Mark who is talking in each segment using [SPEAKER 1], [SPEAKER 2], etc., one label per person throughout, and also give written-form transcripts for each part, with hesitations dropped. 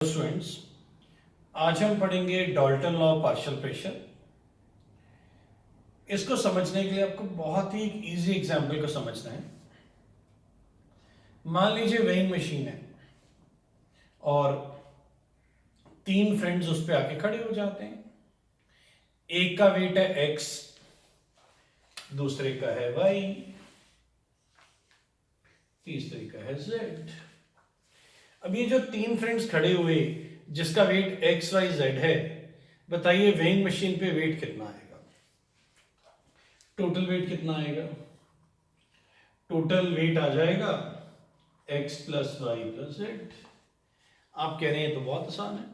[SPEAKER 1] Students, आज हम पढ़ेंगे Dalton law of partial pressure. इसको समझने के लिए आपको बहुत ही एक इजी एग्जांपल को समझना है। मान लीजिए वेइंग मशीन है और तीन फ्रेंड्स उस पर आके खड़े हो जाते हैं। एक का वेट है x, दूसरे का है y, तीसरे का है z। अब ये जो तीन फ्रेंड्स खड़े हुए जिसका वेट x y z है, बताइए वेइंग मशीन पे वेट कितना आएगा? टोटल वेट कितना आएगा? टोटल वेट आ जाएगा x plus Y plus Z. आप कह रहे हैं तो बहुत आसान है,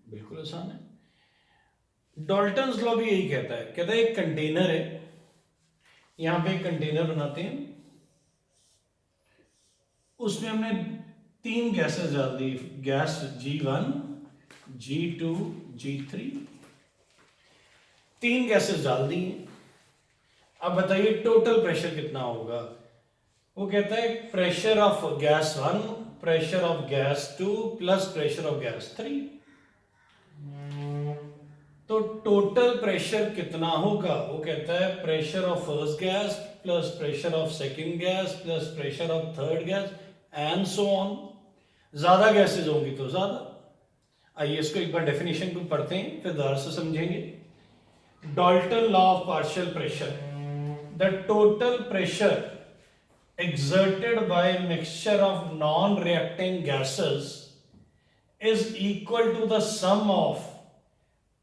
[SPEAKER 1] बिल्कुल आसान है। डाल्टन्स लॉ भी यही कहता है एक कंटेनर है, यहां पे एक कंटेनर बनाते हैं, उसमें हमने तीन गैसेस डाल दी, गैस G1, G2, G3, तीन गैसेस डाल दी। अब बताइए टोटल प्रेशर कितना होगा? वो कहता है pressure of gas 1, pressure of gas 2 plus pressure of gas 3। तो टोटल प्रेशर कितना होगा? वो कहता है pressure of first gas plus pressure of second gas plus pressure of third gas and so on. ज्यादा गैसेज होंगी तो ज्यादा। आइए इसको एक बार डेफिनेशन को पढ़ते हैं, फिर दोबारा से समझेंगे। Dalton law of partial pressure, the total pressure exerted by mixture of non-reacting gases is equal to the sum of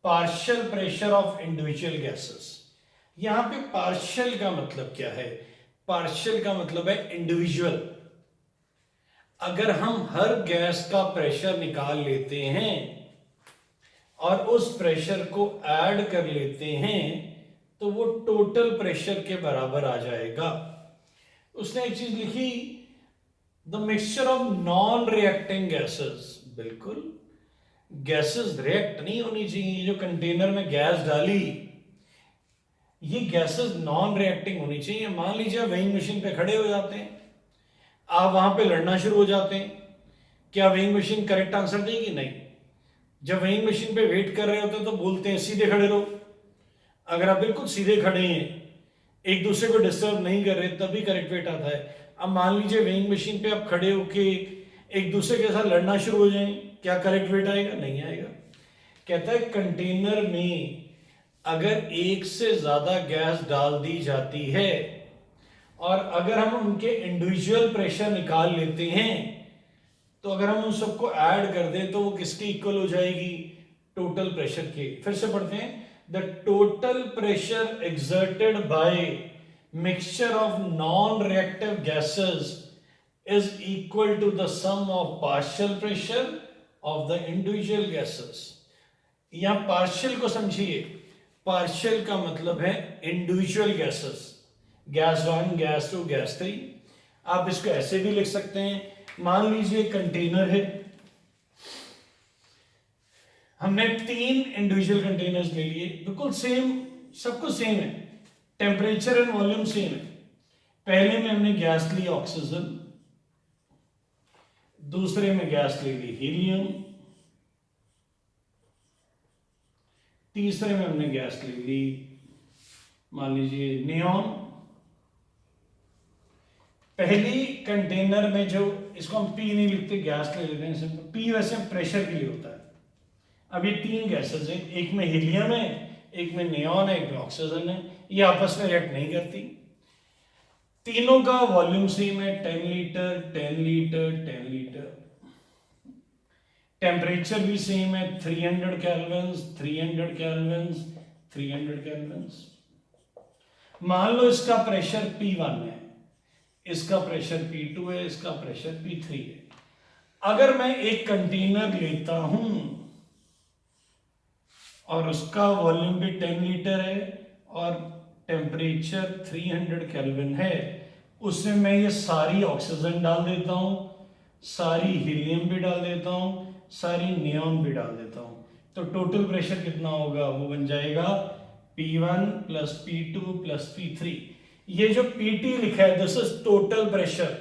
[SPEAKER 1] partial pressure of individual gases। यहां पे partial का मतलब क्या है? partial का मतलब है इंडिविजुअल। अगर हम हर गैस का प्रेशर निकाल लेते हैं और उस प्रेशर को ऐड कर लेते हैं तो वो टोटल प्रेशर के बराबर आ जाएगा। उसने एक चीज लिखी, the mixture of non reacting gases. बिल्कुल, गैसेस रिएक्ट नहीं होनी चाहिए। जो कंटेनर में गैस डाली, ये गैसेस नॉन रिएक्टिंग होनी चाहिए। मान लीजिए वेइंग मशीन पे खड़े हो जाते हैं, आप वहां पे लड़ना शुरू हो जाते हैं, क्या वेइंग मशीन करेक्ट आंसर देगी? नहीं। जब वेइंग मशीन पे वेट कर रहे होते हैं तो बोलते हैं सीधे खड़े रहो। अगर आप बिल्कुल सीधे खड़े हैं, एक दूसरे को डिस्टर्ब नहीं कर रहे, तभी करेक्ट वेट आता है। अब मान लीजिए वेइंग मशीन पे आप खड़े होके एक दूसरे के साथ लड़ना शुरू हो जाएं, क्या करेक्ट वेट आएगा? नहीं आएगा। कहता है कंटेनर में अगर एक से ज्यादा गैस डाल दी जाती है और अगर हम उनके इंडिविजुअल प्रेशर निकाल लेते हैं तो अगर हम उन सबको ऐड कर दें तो वो किसके इक्वल हो जाएगी? टोटल प्रेशर के। फिर से पढ़ते हैं, the total pressure exerted by mixture of non-reactive gases is equal to the sum of partial pressure of the individual gases। यहां partial को समझिए, partial का मतलब है individual gases, gas 1, gas 2, gas 3। आप इसको ऐसे भी लिख सकते हैं, मान लीजिए कंटेनर है, हमने तीन इंडिविजुअल कंटेनर्स ले लिए, बिल्कुल सेम, सब कुछ सेम है, टेम्परेचर एंड वॉल्यूम सेम है। पहले में हमने गैस ली ऑक्सीजन, दूसरे में गैस ले ली हीलियम, तीसरे में हमने गैस ले ली मान लीजिए नियॉन। पहली कंटेनर में जो, इसको हम पी नहीं लिखते, गैस ले लेते हैं, पी वैसे प्रेशर के लिए होता है। अब ये तीन गैसेस हैं, एक में हीलियम है, एक में नियॉन है, एक में ऑक्सीजन है, ये आपस में रिएक्ट नहीं करती। तीनों का वॉल्यूम सेम है, 10 लीटर 10 लीटर 10 लीटर। टेम्परेचर भी सेम है, 300 केल्विन्स 300 केल्विन्स 300 केल्विन्स। मान लो इसका प्रेशर P1 है, इसका प्रेशर P2 है, इसका प्रेशर P3 है। अगर मैं एक कंटेनर लेता हूं और उसका वॉल्यूम भी 10 लीटर है और टेम्परेचर 300 केल्विन है, उसमें मैं ये सारी ऑक्सीजन डाल देता हूं, सारी हीलियम भी डाल देता हूं, सारी नियॉन भी डाल देता हूं, तो टोटल प्रेशर कितना होगा? वो बन जाएगा P1 plus P2 plus P3। ये जो PT लिखा है, this is total pressure.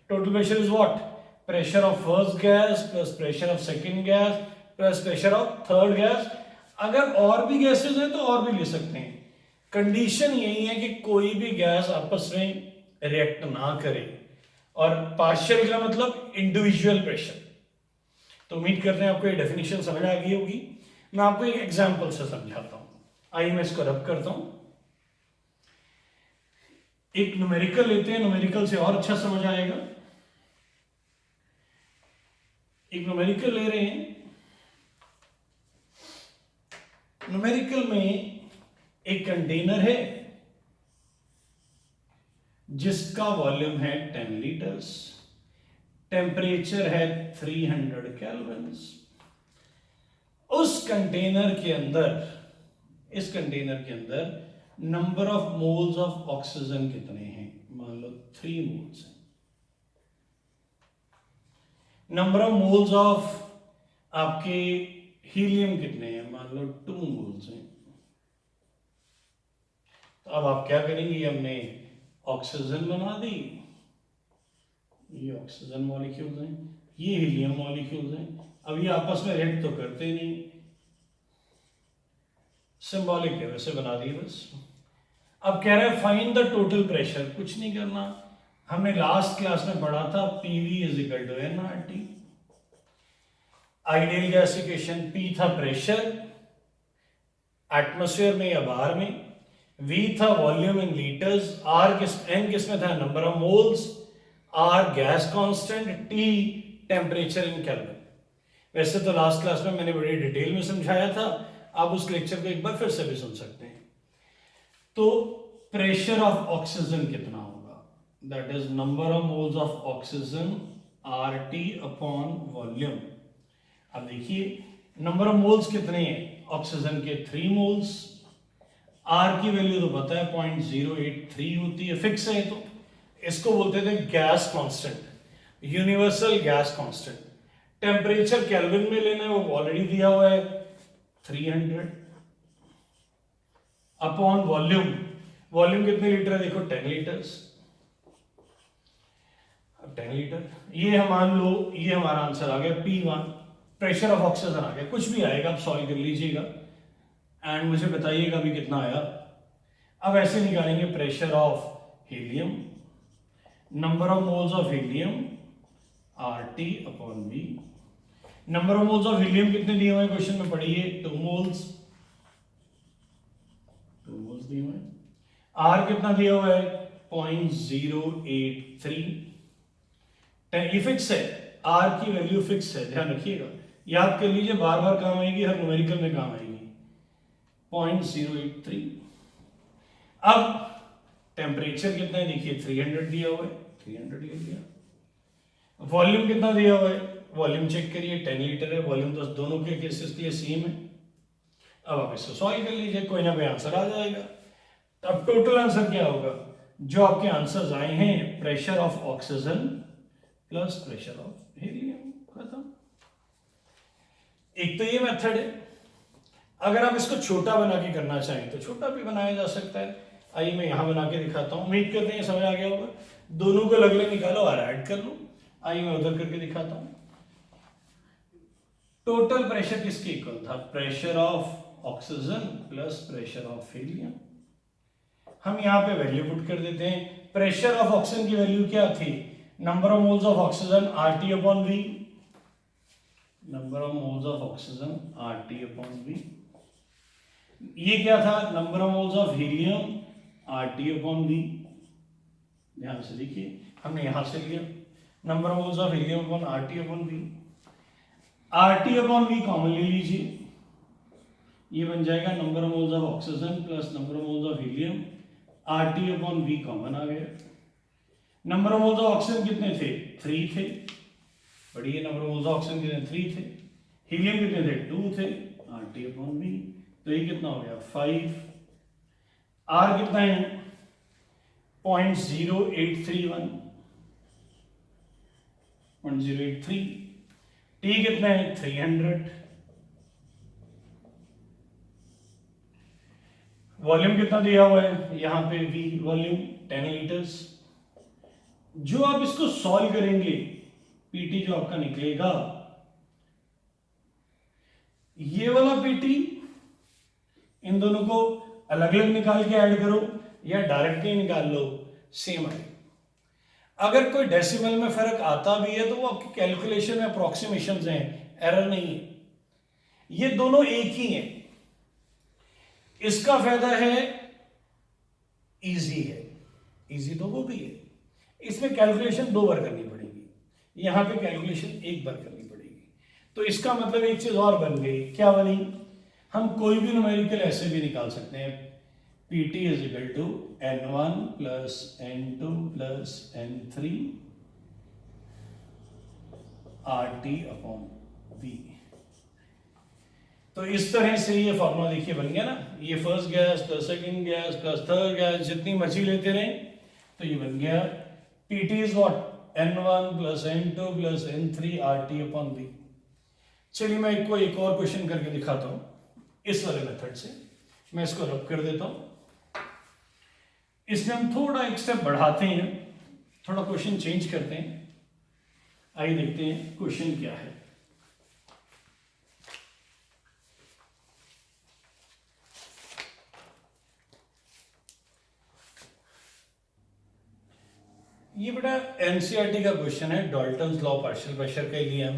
[SPEAKER 1] Total pressure is what? pressure of first gas plus pressure of second gas plus pressure of third gas. अगर और भी गैसेज हैं तो और भी ले सकते हैं। कंडीशन यही है कि कोई भी गैस आपस में रिएक्ट ना करे, और पार्शियल का मतलब इंडिविजुअल प्रेशर। तो उम्मीद करते हैं आपको ये डेफिनेशन समझ आ गई होगी। मैं आपको एक एग्जांपल से समझाता हूं। आइए मैं इसको रब करता हूं। एक न्यूमेरिकल लेते हैं, न्यूमेरिकल से और अच्छा समझ आएगा। एक न्यूमेरिकल ले रहे हैं। न्यूमेरिकल में एक कंटेनर है जिसका वॉल्यूम है 10 लीटर्स, टेम्परेचर है 300 केल्विन। उस कंटेनर के अंदर, इस कंटेनर के अंदर number of moles of oxygen कितने हैं? मान लो 3 मोल्स हैं। नंबर ऑफ मोल्स ऑफ आपके हीलियम कितने हैं? मान लो 2 मोल्स हैं। तो अब आप क्या करेंगे? हमने ऑक्सीजन बना दी, ये ऑक्सीजन मॉलिक्यूल्स हैं, ये हीलियम मॉलिक्यूल्स हैं। अब ये आपस में रिएक्ट तो करते नहीं, सिंबॉलिक है, वैसे बना दिए बस। अब कह रहे हैं फाइंड द टोटल प्रेशर। कुछ नहीं करना, हमने लास्ट क्लास में पढ़ा था PV is equal to nRT। Ideal gasification, P था प्रेशर एटमॉस्फेयर में या बाहर में, V था वॉल्यूम इन लीटर्स, N किस में था? Number of moles, R gas constant, T temperature in kelvin. वैसे तो लास्ट क्लास में मैंने बड़ी डिटेल में समझाया था, आप उस लेक्चर को एक बार फिर से भी सुन सकते हैं। तो प्रेशर ऑफ ऑक्सीजन कितना होगा? That is number of moles of oxygen RT upon volume. अब देखिए नंबर ऑफ मोल्स कितने हैं ऑक्सीजन के? 3 मोल्स। R की वैल्यू तो पता है 0.083 होती है, फिक्स है। तो इसको बोलते थे gas constant, universal gas constant. Temperature kelvin में लेना है, वो ऑलरेडी दिया हुआ है 300 अपॉन वॉल्यूम। वॉल्यूम कितने लीटर है? देखो 10 लीटर्स। अब 10 लीटर, ये हम मान लो ये हमारा आंसर आ गया P1, प्रेशर ऑफ ऑक्सीजन आ गया। कुछ भी आएगा आप सॉल्व कर लीजिएगा एंड मुझे बताइएगा भी कितना आया। अब ऐसे निकालेंगे pressure of helium, number of moles of helium RT upon V। Number of moles of helium कितने दिए हुए हैं क्वेश्चन में? पढ़िए 2 मोल्स, 2 मोल्स दिए हुए हैं। R कितना दिया हुआ है? 0.083। ये फिक्स है, R की वैल्यू फिक्स है, ध्यान रखिएगा, याद कर लीजिए, बार बार काम आएगी, हर न्यूमेरिकल में काम आएगी। 0.083। अब टेम्परेचर कितना है? देखिए 300 दिया हुआ है, 300 ले लिया। वॉल्यूम कितना दिया हुआ है? वॉल्यूम चेक करिए, 10 लीटर है। वॉल्यूम तो दोनों के केसेस के लिए सेम है। अब आप इसको सॉल्व कर लीजिए, कोई ना कोई आंसर आ जाएगा। अब टोटल आंसर क्या होगा? जो आपके आंसर्स आए हैं, pressure of oxygen plus pressure of helium, खत्म। एक तो ये मेथड है। अगर आप इसको छोटा बना के करना चाहें तो छोटा भी बनाया जा सकता है। आइए मैं यहां बना के दिखाता हूं, उम्मीद करते हैं समझ आ गया होगा। दोनों को अलग अलग निकालो और ऐड कर लो। आइए मैं उधर करके दिखाता हूं। टोटल प्रेशर किसके इक्वल था? Pressure of oxygen plus pressure of helium. हम यहां पे वैल्यू पुट कर देते हैं। प्रेशर ऑफ ऑक्सीजन की वैल्यू क्या थी? Number of moles of oxygen RT upon V। Number of moles of oxygen RT upon V। ये क्या था? Number of moles of helium RT upon V। ध्यान से देखिए, हमने यहां से लिया number of moles of helium upon RT upon V। RT upon V common ले लीजिए, ये बन जाएगा number of moles of oxygen plus number of moles of helium. RT upon V common आ गया। Number of moles of oxygen कितने थे? 3 थे। बढ़िया, number of moles of oxygen कितने? 3 थे। हीलियम कितने थे? 2 थे। RT अपॉन V, तो ये कितना हो गया? 5। R कितना है? 0.0831, 0.083। T कितना है? 300। वॉल्यूम कितना दिया हुआ है? यहां पे V वॉल्यूम 10 लीटर्स। जो आप इसको सॉल्व करेंगे, PT जो आपका निकलेगा ये वाला पीटी, इन दोनों को अलग अलग निकाल के ऐड करो या डायरेक्टली निकाल लो, सेम आएगा। अगर कोई डेसिमल में फर्क आता भी है तो वो आपकी कैलकुलेशन में अप्रोक्सीमेशन हैं, एरर नहीं है। ये दोनों एक ही हैं। इसका फायदा है इजी है, इजी तो वो भी है, इसमें कैलकुलेशन 2 बार करनी पड़ेगी, यहां पे कैलकुलेशन 1 बार करनी पड़ेगी। तो इसका मतलब एक चीज और बन गई, क्या बनी, हम कोई भी न्यूमेरिकल ऐसे भी निकाल सकते हैं, Pt is equal to n1 plus n2 plus n3 RT upon V। तो इस तरह से ये फॉर्मूला देखिए बन गया ना, ये first gas plus second gas plus third gas, जितनी मर्जी लेते रहे तो ये बन गया Pt is what, n1 plus n2 plus n3 RT upon V। चलिए मैं एक और क्वेश्चन करके दिखाता हूं इस वाले मेथड से, मैं इसको रब कर देता हूं। इसमें हम थोड़ा एक स्टेप बढ़ाते हैं, थोड़ा क्वेश्चन चेंज करते हैं। आइए देखते हैं क्वेश्चन क्या है। ये बेटा एनसीईआरटी का क्वेश्चन है, डाल्टन्स लॉ पार्शियल प्रेशर के लिए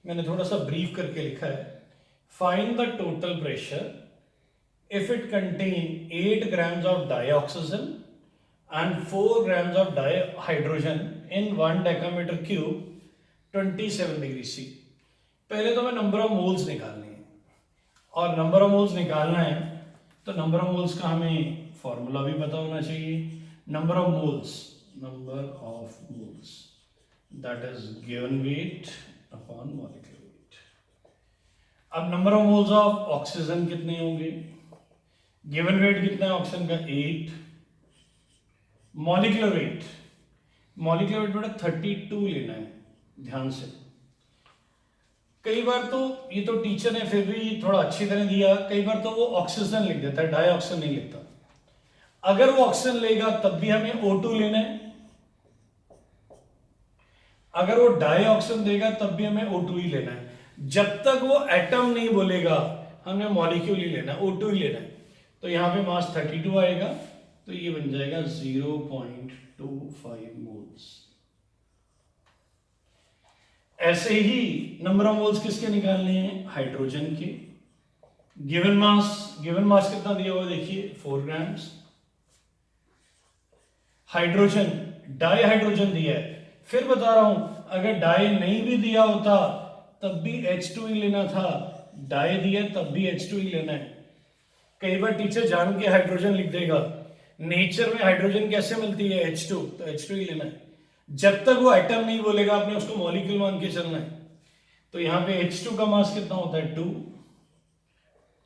[SPEAKER 1] मैंने थोड़ा सा ब्रीफ करके लिखा है। Find the total pressure if it contain 8 grams of dioxygen and 4 grams of dihydrogen in 1 decameter cube 27 degree C। पहले तो मैं नंबर ऑफ मोल्स निकालने हैं, और नंबर ऑफ मोल्स निकालना है तो नंबर ऑफ मोल्स का हमें फॉर्मूला भी पता होना चाहिए। Number of moles that is given weight upon molecular weight. अब number of moles of oxygen कितने होंगे, गिवन वेट कितना है ऑक्सीजन का 8, मॉलिक्यूलर वेट बेटा 32 लेना है, ध्यान से। कई बार तो ये तो टीचर ने फिर भी थोड़ा अच्छी तरह दिया, कई बार तो वो ऑक्सीजन लिख देता है, डाइऑक्सीजन नहीं लिखता। अगर वो ऑक्सीजन लेगा तब भी हमें O2 लेना है, अगर वो डाइऑक्सीजन देगा तब भी हमें O2 ही लेना है। जब तक वो एटम नहीं बोलेगा हमें मॉलिक्यूल ही लेना है, O2 ही लेना है। तो यहां पे मास 32 आएगा, तो ये बन जाएगा 0.25 मोल्स। ऐसे ही नंबर ऑफ मोल्स किसके निकालने हैं, हाइड्रोजन के। गिवन मास कितना दिया हुआ देखिए 4 ग्राम्स। हाइड्रोजन, डाई हाइड्रोजन दिया है, फिर बता रहा हूं अगर डाई नहीं भी दिया होता तब भी H2 ही लेना था, डाई दिया तब भी H2 ही लेना है। कई बार टीचर जान के हाइड्रोजन लिख देगा, नेचर में हाइड्रोजन कैसे मिलती है H2, तो H2 ही लेना है। जब तक वो एटम नहीं बोलेगा आपने उसको मॉलिक्यूल मान के चलना है। तो यहां पे H2 का मास कितना होता है 2,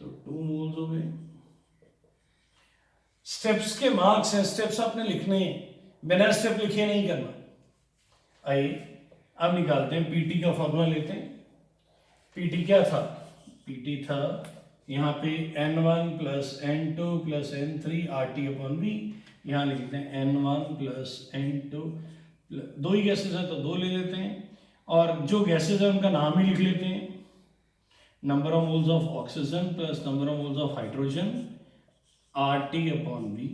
[SPEAKER 1] तो 2 मोल्स हो गए। स्टेप्स के मार्क्स हैं, स्टेप्स आपने लिखने हैं, बिना स्टेप लिखे नहीं करना। आइए अब निकालते हैं, पीटी का फॉर्मूला लेते हैं। पीटी क्या था, पीटी था यहाँ पे n1 plus n2 plus n3 RT upon V। यहाँ लिखते हैं n1 प्लस n2, 2 ही गैसेज है तो 2 ले लेते हैं, और जो गैसेज है उनका नाम ही लिख लेते हैं। Number of moles of oxygen plus number of moles of hydrogen RT upon V।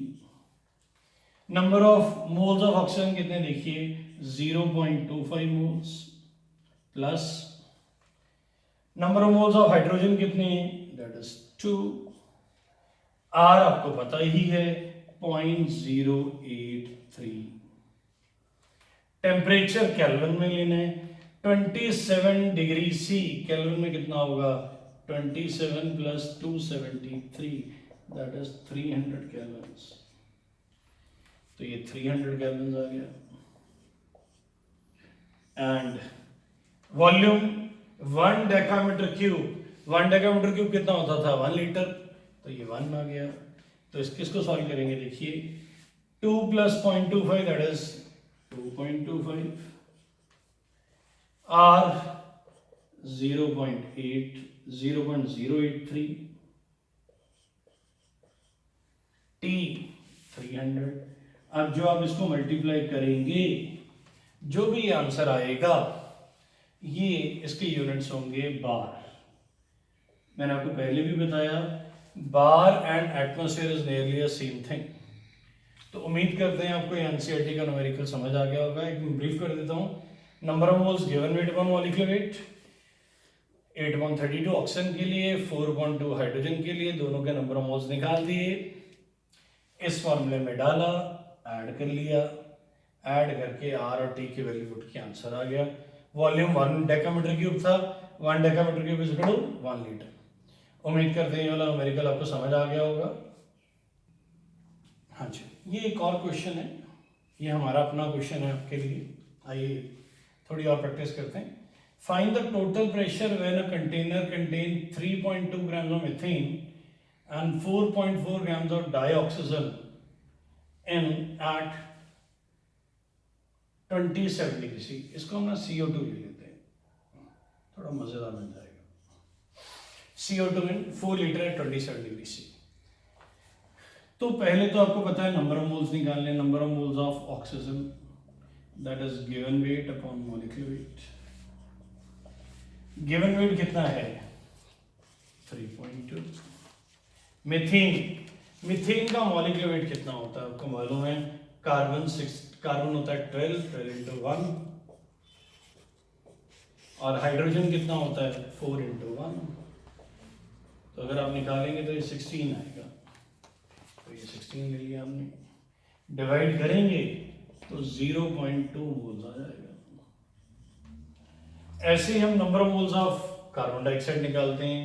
[SPEAKER 1] Number of moles of oxygen कितने देखिए 0.25 moles, plus number of moles of hydrogen कितने, दैट इज 2। R आपको पता ही है 0.083। टेम्परेचर केल्विन में लेना है, 27 degree C kelvin में कितना होगा 27 प्लस 273, दैट इज 300 केल्विन। तो ये 300 केल्विन आ गया। एंड वॉल्यूम 1 डेकामीटर क्यूब कितना होता था 1 लीटर, तो ये 1 आ गया। तो किसको सॉल्व करेंगे देखिए 2 plus 0.25 that is 2.25, R 0.083, T 300। अब जो आप इसको मल्टीप्लाई करेंगे जो भी आंसर आएगा ये इसके यूनिट्स होंगे बार। मैंने आपको पहले भी बताया, bar and atmosphere is nearly a same thing. तो उम्मीद करते हैं आपको एनसीईआरटी का न्यूमेरिकल समझ आ गया होगा। एक ब्रीफ कर देता हूँ। Number of moles given weight upon molecular wait 8.32 oxygen के लिए, 4.2 हाइड्रोजन के लिए, दोनों के नंबर ऑफ मोल्स निकाल दिए, इस फॉर्मूले में डाला, ऐड कर लिया, ऐड करके आर और टी की वैल्यू पुट के आंसर आ गया। वॉल्यूम 1 डेकामीटर क्यूब था, 1 decametre cube is equal to 1 litre. उम्मीद करते हैं ये वाला न्यूमेरिकल आपको समझ आ गया होगा। हाँ जी, ये एक और क्वेश्चन है, ये हमारा अपना क्वेश्चन है आपके लिए। आइए थोड़ी और प्रैक्टिस करते हैं। Find the total pressure when a container contain 3.2 grams of methane and 4.4 grams of dioxygen in at 27 degree C. इसको हम ना CO2 ले लेते हैं, थोड़ा मजेदार बन जाएगा। CO2 in 4 litre at 27 degree C. तो पहले तो आपको पता है नंबर ऑफ मोल्स निकालने, number of moles of oxygen that is given weight upon molecular weight. Given weight कितना है 3.2। मीथेन, मीथेन का मॉलिक्यूलर वेट कितना होता है आपको मालूम है, कार्बन होता है 12 into 1 और हाइड्रोजन कितना होता है 4 into 1। तो अगर आप निकालेंगे तो ये 16 आएगा, तो ये 16 ले लिया हमने, डिवाइड करेंगे तो 0.2 मोल्स आ जाएगा। ऐसे ही हम number of moles of carbon dioxide निकालते हैं।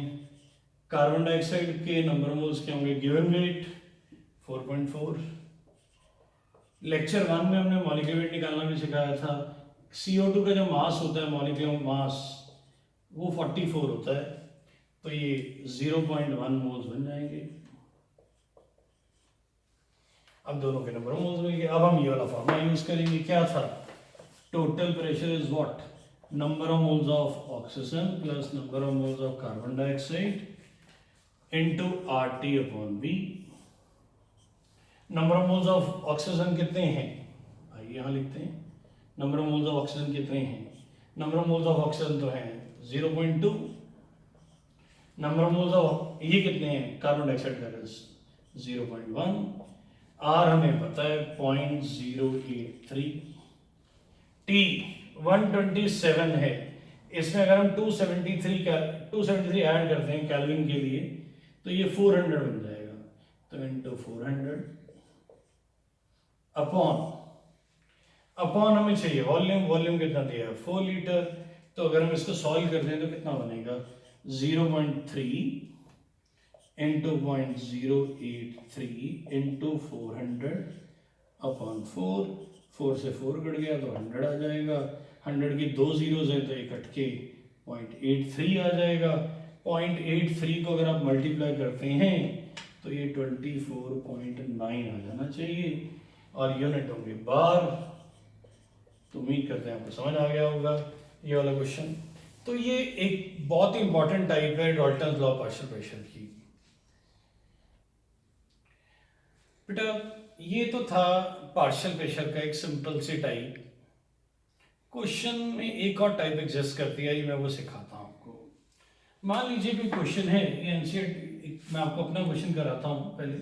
[SPEAKER 1] कार्बन डाइऑक्साइड के नंबर ऑफ मोल्स क्या होंगे, गिवन वेट 4.4। लेक्चर 1 में हमने मॉलिक्यूलर वेट निकालना भी सिखाया था। CO2 का जो मास होता है, मॉलिक्यूलर मास, वो 44 होता है, तो ये 0.1 मोल्स बन जाएंगे। अब दोनों के नंबर ऑफ मोल्स मिल गए। अब हम ये वाला फॉर्मूला यूज करेंगे, क्या था, total pressure is what, number of moles of oxygen plus number of moles of carbon dioxide into RT upon V। Number of moles of oxygen कितने हैं, आइए यहाँ लिखते हैं। Number of moles of oxygen कितने हैं, number of moles of oxygen तो हैं 0.2। नंबर ऑफ मोल्स ऑफ ये कितने हैं, कार्बन डाइऑक्साइड का 0.1। R हमें पता है 0.083। T 127 है, इसमें अगर हम 273 ऐड करते हैं केल्विन के लिए तो ये 400 बन जाएगा, तो इंटू 400 अपॉन हमें चाहिए वॉल्यूम, वॉल्यूम कितना दिया है 4 लीटर। तो अगर हम इसको सॉल्व करते हैं तो कितना बनेगा 0.3 इंटू 0.083 इंटू 400 अपॉन 4 से 4 कट गया तो 100 आ जाएगा। 100 की 2 जीरोज है तो ये कट के 0.83 आ जाएगा। 0.83 को अगर आप मल्टीप्लाई करते हैं तो ये 24.9 आ जाना चाहिए और यूनिट होंगे बार। तो उम्मीद करते हैं आपको समझ आ गया होगा ये वाला क्वेश्चन। तो ये एक बहुत ही इंपॉर्टेंट टाइप है डाल्टन्स लॉ पार्शियल प्रेशर की। बेटा ये तो था पार्शियल प्रेशर का एक सिंपल सी टाइप। क्वेश्चन में एक और टाइप एग्जिस्ट करती है, ये मैं वो सिखाता हूँ आपको। मान लीजिए कोई क्वेश्चन है, ये एनसीईआरटी, मैं आपको अपना क्वेश्चन कराता हूँ पहले।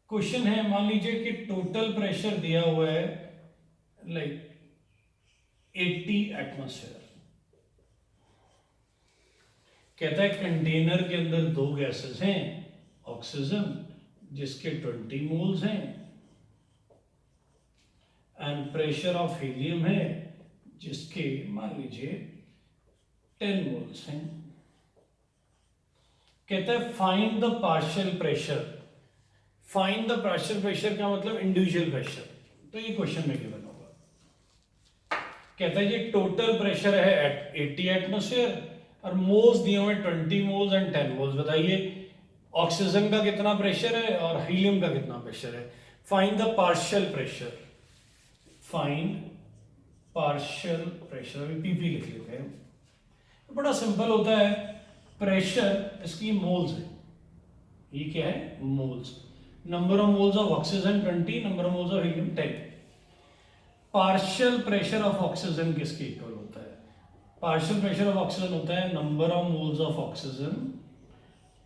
[SPEAKER 1] क्वेश्चन है, मान लीजिए कि टोटल प्रेशर दिया हुआ है लाइक 80 एटमॉस्फेयर। कहता है कंटेनर के अंदर 2 गैसेस हैं, ऑक्सीजन जिसके 20 मोल्स हैं एंड प्रेशर ऑफ हीलियम है जिसके मान लीजिए 10 मोल्स हैं। कहता है find the partial pressure. Find the partial pressure का मतलब इंडिविजुअल प्रेशर। तो ये क्वेश्चन में गिवन होगा। कहता है ये टोटल प्रेशर है 80 एटमॉस्फेयर और मोल्स दिए हुए 20 मोल्स एंड 10 मोल्स। बताइए ऑक्सीजन का कितना प्रेशर है और हीलियम का कितना प्रेशर है। Find the partial pressure. Find partial pressure, अभी पीपी लिख लेते हैं। बड़ा सिंपल होता है। प्रेशर इसकी मोल्स है, ये क्या है moles. Number of moles of oxygen 20, number of moles of helium 10। Partial pressure of oxygen किसके इक्वल होता है, पार्शियल प्रेशर ऑफ ऑक्सीजन होता है number of moles of oxygen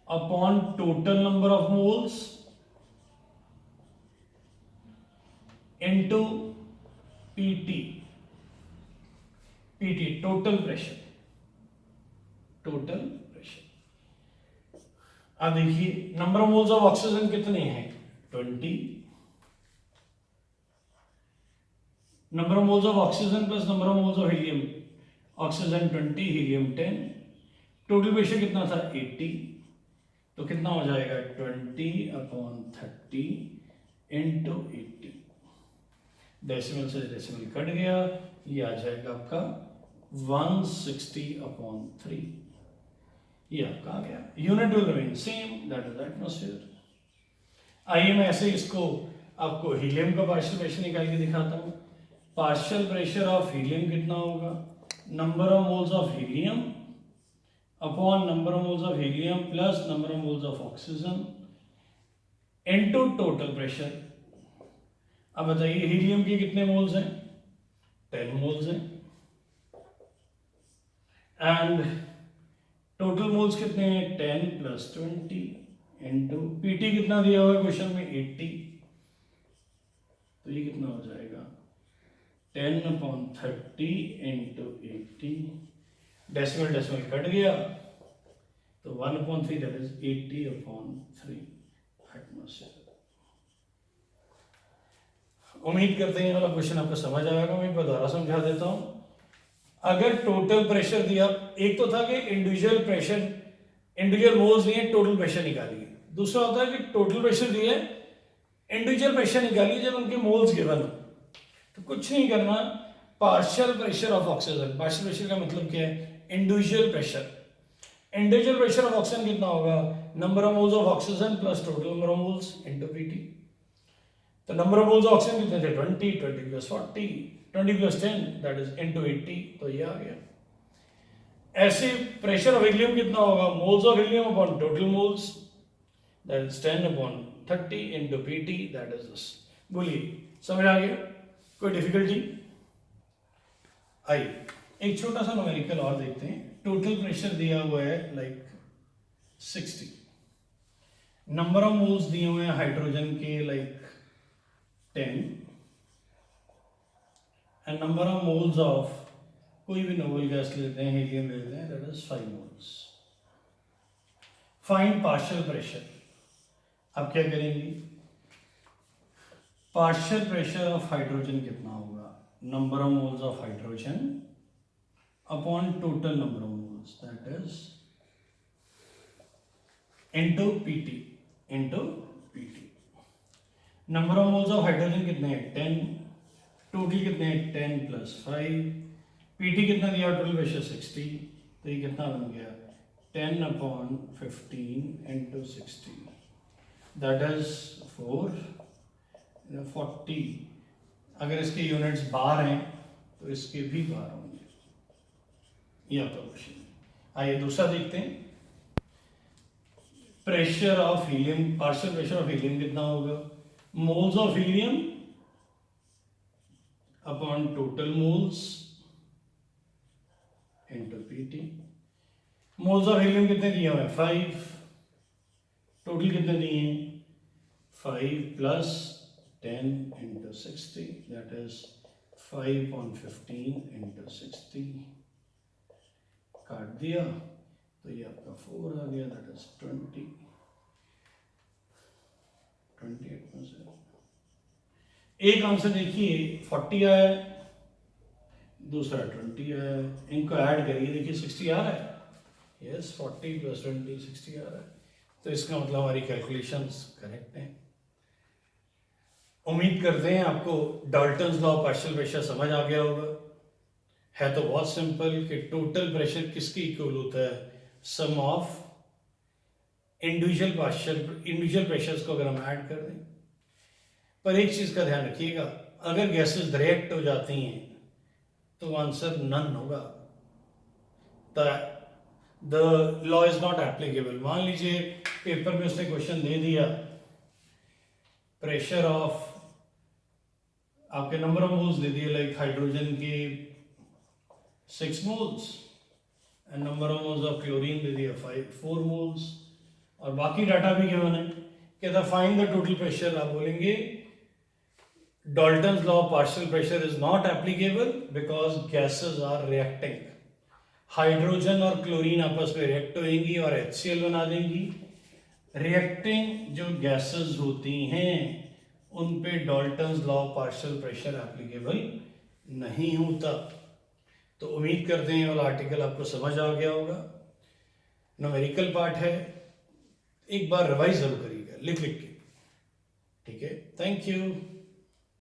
[SPEAKER 1] upon total number of moles into PT. PT total pressure, total pressure. अब देखिए number of moles of oxygen कितने हैं 20, number of moles of oxygen plus number of moles of helium, oxygen 20 helium 10, total pressure कितना था 80, तो कितना हो जाएगा 20/30 इंटू 80, डेसिमल से डेसिमल कट गया, ये आ जाएगा आपका 160/3, ये आपका आ गया। Unit will remain same, that is atmosphere. आइए मैं ऐसे इसको आपको हीलियम का पार्शियल प्रेशर निकाल के दिखाता हूँ। पार्शियल प्रेशर ऑफ हीलियम कितना होगा, number of moles of helium upon number of moles of helium plus number of moles of oxygen into total pressure. अब बताइए हीलियम के कितने मोल्स हैं 10 मोल्स हैं, एंड टोटल मोल्स कितने हैं 10 + 20 इंटू पीटी कितना दिया हुआ है क्वेश्चन में 80, तो ये कितना हो जाएगा 10/30 इंटू 80, डेसिमल डेसिमल कट गया, तो 1/3 दैट इज 80/3 एटमॉस्फेयर। उम्मीद करते हैं ये वाला क्वेश्चन आपको समझ आएगा। मैं दोबारा समझा देता हूं। अगर टोटल प्रेशर दिया, एक तो था कि इंडिविजुअल प्रेशर, इंडिविजुअल मोल्स लिए टोटल प्रेशर निकालिए, दूसरा होता है कि टोटल प्रेशर दिए इंडिविजुअल प्रेशर निकालिए जब उनके मोल्स गिवन हो। तो कुछ नहीं करना, partial pressure of oxygen, partial pressure का मतलब क्या है individual pressure, individual pressure of oxygen कितना होगा number of moles of oxygen plus total number of moles into PT. तो number of moles of oxygen कितने थे 20, 20 + 40, 20 + 10 दैट इज इनटू 80, तो ये आ गया। ऐसे प्रेशर ऑफ हीलियम कितना होगा moles of helium upon total moles that is 10/30 into PT that is this. बोलिए समझ आ गया, कोई डिफिकल्टी? आइए एक छोटा सा न्यूमेरिकल और देखते हैं। टोटल प्रेशर दिया हुआ है लाइक 60, नंबर ऑफ मोल्स दिए हुए हैं हाइड्रोजन के like 10, and number of moles of कोई भी नोबल गैस लेते हैं, हीलियम लेते हैं, that is 5 moles. Find partial pressure. अब क्या करेंगे, पार्शियल प्रेशर ऑफ हाइड्रोजन कितना होगा number of moles of hydrogen upon total number of moles that is into PT, into PT. Number of moles of hydrogen कितने हैं 10, total कितने हैं 10 + 5, PT कितना दिया टोटल प्रेशर 60, तो ये कितना बन गया 10/15 इंटू 60 दैट इज 40। अगर इसके यूनिट्स बार हैं तो इसके भी बार होंगे, ये आपका क्वेश्चन है। आइए दूसरा देखते हैं। Pressure of helium, partial pressure of helium कितना होगा moles of helium upon total moles into PT. Moles of helium कितने दिए हुए हैं 5, टोटल कितने दिए हैं 5 + 10 इंटू 60 दैट इज 5/15 इंटू 60, काट दिया तो ये आपका 4 आ गया दैट इज 20 28%। एक आंसर देखिए 40 आया है, दूसरा 20 आया है, इनको ऐड करिए देखिए 60 आ रहा है। यस 40 + 20 60 आ रहा है, तो इसका मतलब हमारी कैलकुलेशंस करेक्ट हैं। उम्मीद करते हैं आपको Dalton's law of partial pressure समझ आ गया होगा। है तो बहुत सिंपल कि टोटल प्रेशर किसके इक्वल होता है सम ऑफ इंडिविजुअल प्रेशर्स को अगर हम ऐड कर दें। पर एक चीज का ध्यान रखिएगा, अगर गैसेस रिएक्ट हो जाती हैं तो आंसर नन होगा, the law is not applicable. मान लीजिए पेपर में उसने क्वेश्चन दे दिया प्रेशर ऑफ आपके नंबर ऑफ मोल्स दे दिए लाइक हाइड्रोजन के 6 moles and number of moles of chlorine दे दिया 4 moles और बाकी डाटा भी गिवन है। कहता फाइंड द टोटल प्रेशर, आप बोलेंगे Dalton's law of partial pressure is not applicable because gases are reacting. Hydrogen और क्लोरीन आपस में रिएक्ट होंगी और HCl बना देंगी। रिएक्टिंग जो गैसेस होती हैं उन पे Dalton's law of partial pressure applicable नहीं होता। तो उम्मीद करते हैं ये वाला आर्टिकल आपको समझ आ गया होगा। न्यूमेरिकल पार्ट है, एक बार रिवाइज जरूर करिएगा लिख लिख के, ठीक है। Thank you.